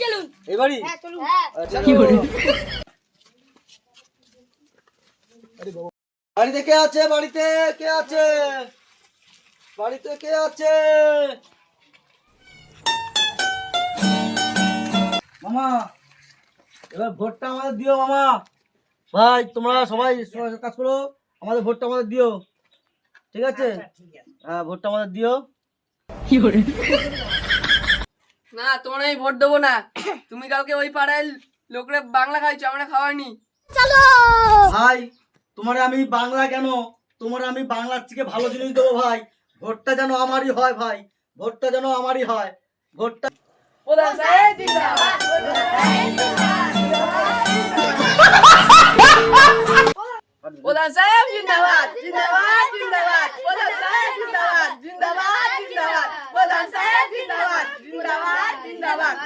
চলুন এবারই হ্যাঁ চলুন আচ্ছা কি করে বাড়িতে কে আছে বাড়িতে কে আছে বাড়িতে কে আছে মামা এবার ভোটটা আমাদের দিও মামা ভাই তোমরা সবাই কাজ করো আমাদের ভোটটা আমাদের দিও ঠিক আছে হ্যাঁ ভোটটা আমাদের দিও না তোমার আমি ভোট দেবো না। তুমি কালকে ওই পাড়ায় লোকরে বাংলা খাইছো, আমরা খাওয়াইনি। ভাই তোমারে আমি বাংলা কেন তোমারে আমি বাংলার থেকে ভালো জিনিস দেবো ভাই ভোটটা যেন আমারই হয় ভাই ভোটটা যেন আমারই হয় ভোটটা প্রধান সাহেব জিন্দাবাদ, প্রধান সাহেব জিন্দাবাদ, জিন্দাবাদ জিন্দাবাদ, প্রধান সাহেব জিন্দাবাদ, জিন্দাবাদ জিন্দাবাদ, প্রধান সাহেব জিন্দাবাদ, জিন্দাবাদ জিন্দাবাদ।